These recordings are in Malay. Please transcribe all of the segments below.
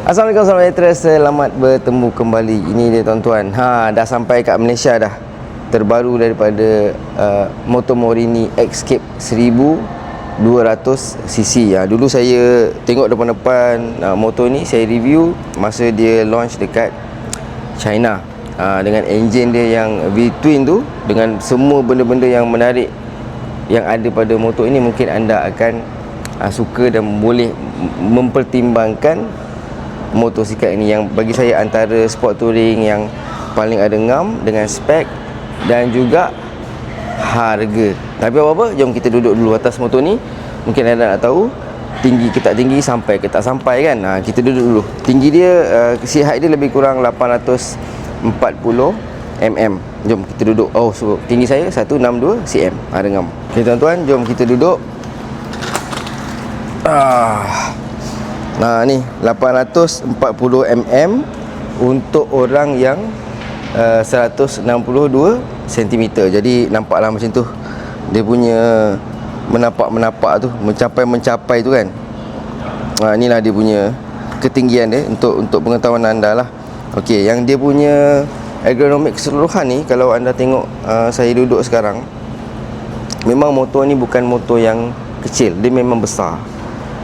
Assalamualaikum sahabat Haters, selamat bertemu kembali. Ini dia tuan-tuan, dah sampai kat Malaysia dah. Terbaru daripada Moto Morini Escape 1200cc. Dulu saya tengok depan-depan motor ni, saya review masa dia launch dekat China, dengan enjin dia yang V-twin tu, dengan semua benda-benda yang menarik yang ada pada motor ini. Mungkin anda akan suka dan boleh mempertimbangkan motosikal ini, yang bagi saya antara sport touring yang paling ada ngam dengan spek dan juga harga. Tapi apa-apa, jom kita duduk dulu atas motor ni. Mungkin anda nak tahu tinggi ke tak tinggi, sampai ke tak sampai kan. Kita duduk dulu. Tinggi dia, seat height dia lebih kurang 840 mm. Jom kita duduk. So tinggi saya 162 cm. Ada ngam. Okay tuan-tuan, jom kita duduk. Ni 840 mm untuk orang yang 162 cm. Jadi nampaklah macam tu dia punya menapak tu, mencapai tu kan. Inilah dia punya ketinggian dia untuk pengetahuan anda lah. Okey, yang dia punya ergonomik keseluruhan ni, kalau anda tengok saya duduk sekarang, memang motor ni bukan motor yang kecil, dia memang besar.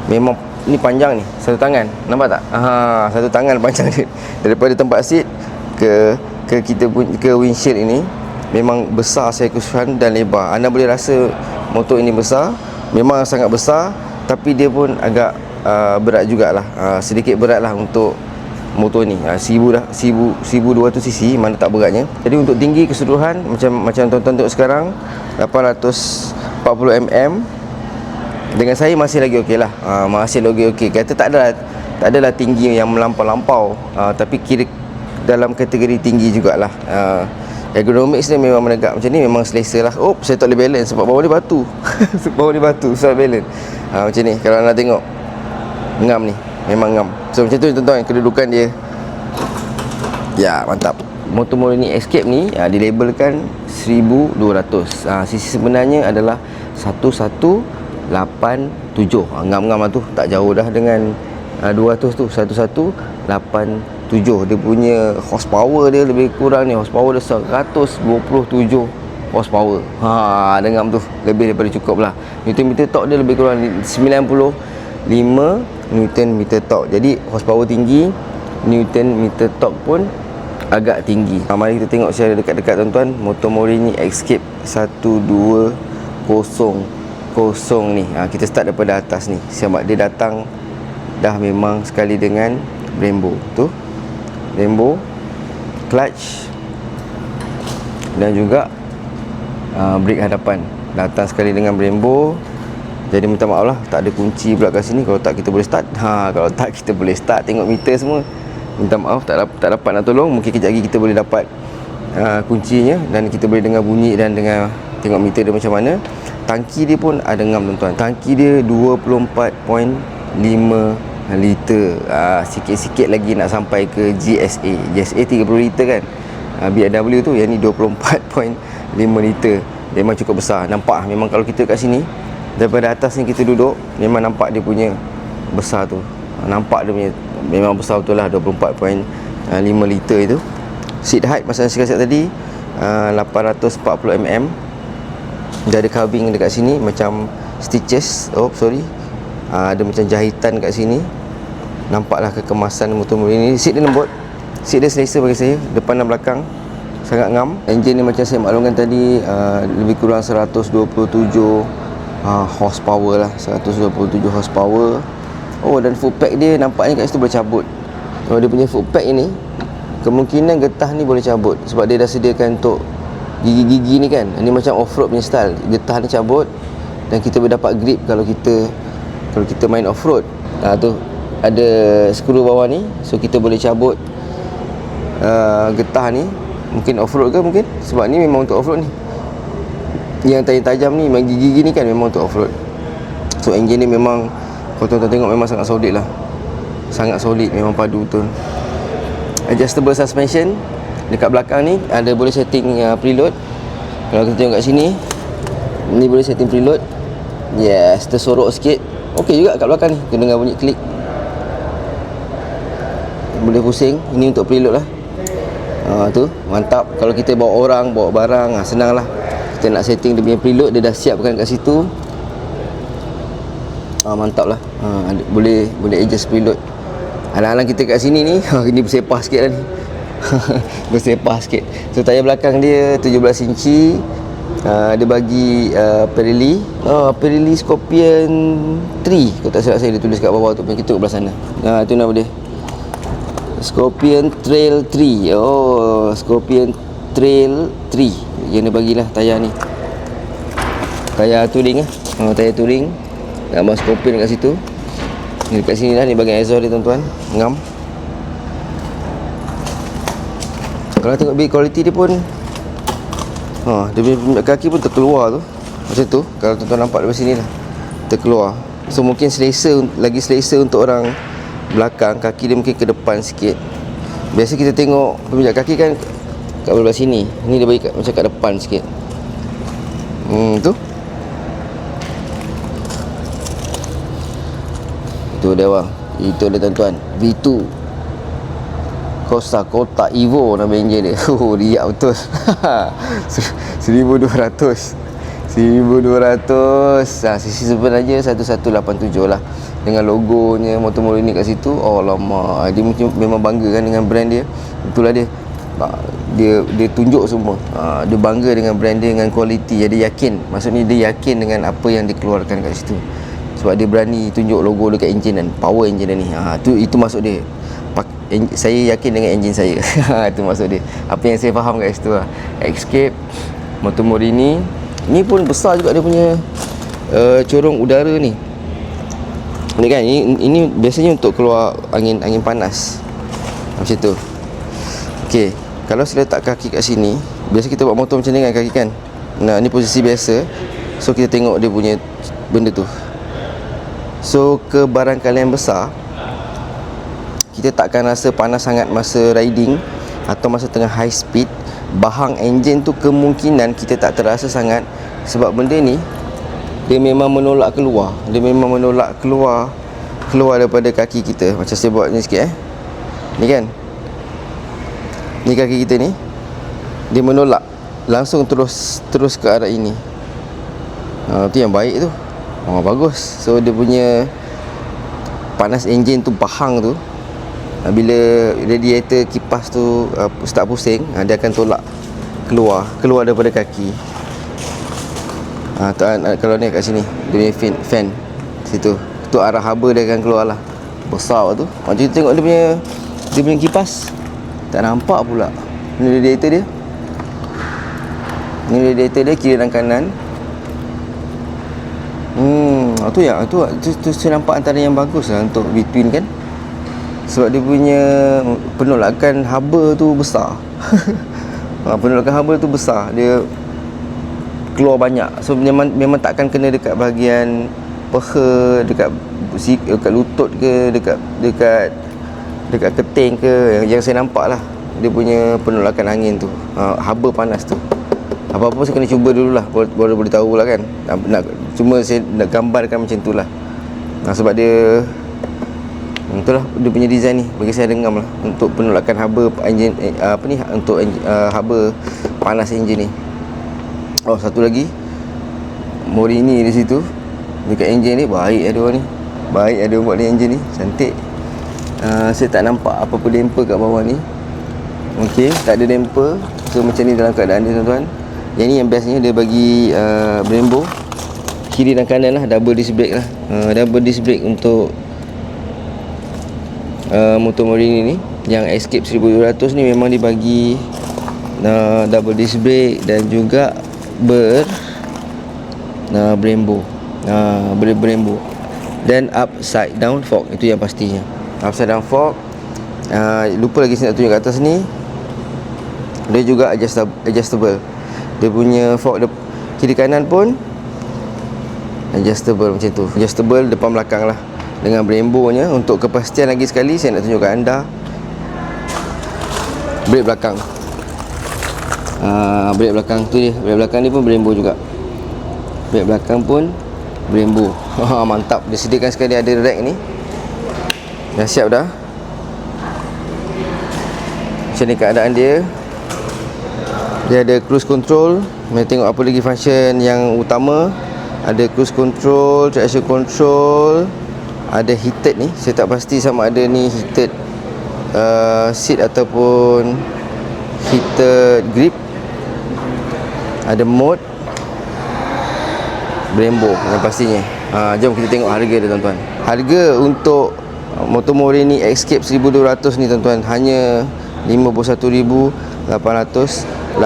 Memang ni panjang ni, satu tangan, nampak tak? Satu tangan panjang dia. Daripada tempat seat ke windshield ini, memang besar secara keseluruhan dan lebar. Anda boleh rasa motor ini besar, memang sangat besar, tapi dia pun agak berat jugalah, sedikit berat lah untuk motor ni. 1200cc, mana tak beratnya. Jadi untuk tinggi keseluruhan, macam tuan-tuan tengok sekarang, 840 mm. Dengan saya masih lagi okey lah, masih lagi okey. Kata tak adalah tinggi yang melampau-lampau, tapi kira dalam kategori tinggi jugalah. Ergonomics ni memang menegak macam ni, memang selesa lah. Saya tak boleh balance sebab bawah ni batu. Bawah ni batu, susah balance. Macam ni, kalau anda tengok, ngam ni, memang ngam. So macam tu tuan-tuan, kedudukan dia. Ya, mantap. Moto Morini Escape ni dilabelkan 1200. Sisi sebenarnya adalah 1187. Ngam-ngam lah tu, tak jauh dah dengan 200 tu. 1187. Dia punya horsepower dia lebih kurang ni, horsepower dia 127 horsepower. Ada ngam tu, lebih daripada cukup lah. Newton meter torque dia lebih kurang 95 Newton meter torque. Jadi horsepower tinggi, Newton meter torque pun agak tinggi. Mari kita tengok secara dekat-dekat tuan-tuan, Moto Morini Escape 1200 ni. Kita start daripada atas ni, sebab dia datang dah memang sekali dengan Brembo tu, Brembo clutch dan juga brake hadapan datang sekali dengan Brembo. Jadi minta maaf lah, tak ada kunci pula kat sini. Kalau tak kita boleh start. Kalau tak kita boleh start. Tengok meter semua, minta maaf, tak dapat nak tolong. Mungkin kejap lagi kita boleh dapat kuncinya, dan kita boleh dengar bunyi dan dengar, tengok meter dia macam mana. Tangki dia pun ada ngam tuan-tuan. Tangki dia 24.5 liter. Sikit-sikit lagi nak sampai ke GSA 30 liter kan. BMW tu, yang ni 24.5 liter. Memang cukup besar. Nampak memang kalau kita kat sini, daripada atas ni kita duduk, memang nampak dia punya besar tu. Nampak dia punya memang besar betul lah, 24.5 liter itu. Seat height masa saya cakap tadi, 840 mm. Dia ada carving dekat sini macam stitches. Ada macam jahitan kat sini. Nampaklah kekemasan Moto Morini. Seat dia lembut, seat dia selesa bagi saya, depan dan belakang sangat ngam. Enjin ni macam saya maklumkan tadi, lebih kurang 127 horsepower lah, 127 horsepower. Dan full pack dia nampaknya kat situ boleh cabut. Kalau dia punya full pack ini, kemungkinan getah ni boleh cabut, sebab dia dah sediakan untuk gigi-gigi ni kan. Ini macam off-road punya style, getah ni cabut dan kita boleh dapat grip kalau kita main off-road. Tu ada skru bawah ni, so kita boleh cabut getah ni. Mungkin off-road ke, mungkin sebab ni memang untuk off-road ni. Yang tajam ni, gigi-gigi ni kan memang untuk off-road. So enjin ni memang, kalau tuan-tuan tengok, memang sangat solid lah. Sangat solid, memang padu betul. Adjustable suspension. Dekat belakang ni ada boleh setting preload. Kalau kita tengok kat sini, ni boleh setting preload. Yes, tersorok sikit. Okey juga kat belakang ni, kita dengar bunyi klik. boleh pusing. Ini untuk preload lah. Tu mantap. Kalau kita bawa orang, bawa barang, senang lah. Kita nak setting dia punya preload, dia dah siapkan kat situ. Mantap lah. Boleh adjust preload. Alang-alang kita kat sini ni, ini bersepah sikit lah ni. Bersepah sikit. So tayar belakang dia 17 inci. Dia bagi Pirelli Scorpion 3. Kalau tak silap saya, dia tulis kat bawah tu. Kita belah sana. Itu nama dia, Scorpion Trail 3. Scorpion Trail 3 yang dia bagilah tayar ni. Tayar touring lah. Tayar touring. Gambar Scorpion kat situ. Ni dekat sini lah, ni bahagian exhaust dia tuan-tuan. Ngam. Kalau tengok build quality dia pun, dia punya kaki pun terkeluar tu. Macam tu. Kalau tuan-tuan nampak dari sini lah, terkeluar. So mungkin lagi selesa untuk orang belakang. Kaki dia mungkin ke depan sikit. Biasa kita tengok pemijak kaki kan kat belah sini. Ni dia bagi macam kat depan sikit. Tu. Tu dia bang. Itu dia tuan-tuan, V2 Corsa Kotak Evo nama enjin dia. Riak betul. 1200. Sisi sebenarnya 1187 lah. Dengan logonya Motomori ni kat situ. Alamak, dia memang bangga kan dengan brand dia. Itulah dia. Dia tunjuk semua. Dia bangga dengan brand dia, dengan kualiti. Dia yakin. Maksudnya dia yakin dengan apa yang dikeluarkan kat situ. Sebab dia berani tunjuk logo dekat enjin dan power enjin dia ni. Itu maksud dia. Saya yakin dengan enjin saya. Itu maksud dia. Apa yang saya faham kat situ lah. Escape Motomori ni pun besar juga dia punya corong udara ni. Ni kan, ini biasanya untuk keluar angin panas. Macam tu. Okey, kalau saya letak kaki kat sini, biasa kita buat motor macam ni kan, kaki kan. Nah, ni posisi biasa. So kita tengok dia punya benda tu. So kebarangkalian besar, kita takkan rasa panas sangat masa riding atau masa tengah high speed. Bahang enjin tu kemungkinan kita tak terasa sangat. Sebab benda ni dia memang menolak keluar. Dia memang menolak keluar daripada kaki kita. Macam saya buat ni sikit Ni kan, ni kaki kita ni, dia menolak langsung terus ke arah ini. Tu yang baik tu. Bagus. So dia punya panas enjin tu, bahang tu, bila radiator kipas tu start pusing, dia akan tolak keluar daripada kaki. Kalau ni kat sini, dia punya fan situ, tu arah haba dia akan keluar lah. Besar tu. Macam tu tengok dia punya kipas, tak nampak pula. Ni radiator dia kiri dan kanan. Tu saya nampak antara yang bagus lah untuk between kan. Sebab dia punya penolakan haba tu besar. Penolakan haba tu besar. Dia keluar banyak. So memang takkan kena dekat bahagian peha, dekat lutut ke, dekat keting ke. Yang saya nampak lah, dia punya penolakan angin tu, haba panas tu. Apa-apa saya kena cuba dululah, baru boleh tahu lah kan. Cuma saya nak gambarkan macam tu lah. Sebab dia itulah dia punya design ni, bagi saya dengam lah untuk penolakan haba enjin, untuk haba panas enjin ni. Satu lagi, Morini di situ dekat enjin ni. Baik ada orang ni, baik ada buat ni enjin ni, cantik. Saya tak nampak apa-apa damper kat bawah ni. Okey, tak ada damper. So macam ni dalam keadaan dia tuan-tuan. Yang ni yang bestnya, dia bagi Brembo kiri dan kanan lah, double disc brake lah. Double disc brake untuk Motomori ni. Yang Escape 1200 ni memang dibagi double disc brake dan juga Brembo. Brembo dan upside down fork, itu yang pastinya. Upside down fork. Lupa lagi saya nak tunjuk kat atas ni, dia juga adjustable. Dia punya fork kiri kanan pun adjustable macam tu. Adjustable depan belakang lah, dengan Brembo nya. Untuk kepastian lagi sekali, saya nak tunjukkan anda brake belakang. Brake belakang tu dia. Brake belakang ni pun Brembo juga. Brake belakang pun Brembo. Mantap. Dia sediakan sekali ada rack ni. Dah siap dah. Macam ni keadaan dia. Dia ada cruise control. Mari tengok apa lagi function yang utama. Ada cruise control, traction control, ada heated ni. Saya tak pasti sama ada ni heated seat ataupun heated grip. Ada mode Brembo yang pastinya. Jom kita tengok harga dia tuan-tuan. Harga untuk motor Morini Escape 1200 ni tuan-tuan hanya RM51,888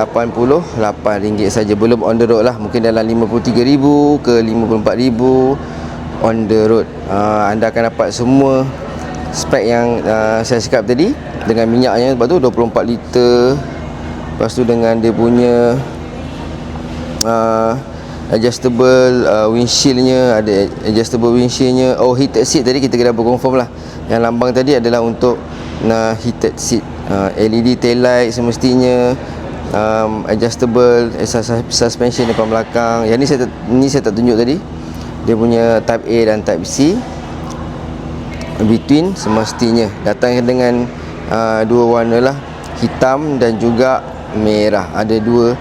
saja. Belum on the road lah. Mungkin dalam RM53,000 ke RM54,000 on the road. Anda akan dapat semua spek yang saya cakap tadi, dengan minyaknya. Lepas tu 24 liter. Lepas tu dengan dia punya adjustable windshieldnya. Ada adjustable windshieldnya. Oh, heated seat tadi kita kena confirm lah. Yang lambang tadi adalah untuk heated seat. LED tail light semestinya. Adjustable suspension depan belakang. Yang ni saya tak tunjuk tadi. Dia punya type A dan type C. Between semestinya datang dengan dua warna lah, hitam dan juga merah. Ada dua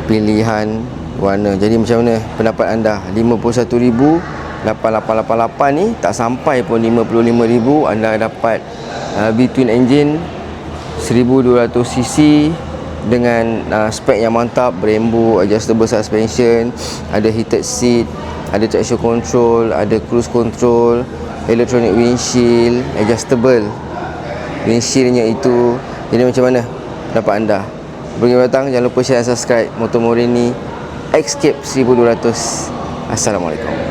pilihan warna. Jadi macam mana pendapat anda? 51,888 ni tak sampai pun 55,000. Anda dapat between engine 1200cc dengan spek yang mantap. Brembo, adjustable suspension, ada heated seat, ada traction control, ada cruise control, electronic windshield, adjustable windshieldnya itu. Jadi macam mana pendapat anda? Bagi datang, jangan lupa share dan subscribe Motor Morini Escape 1200. Assalamualaikum.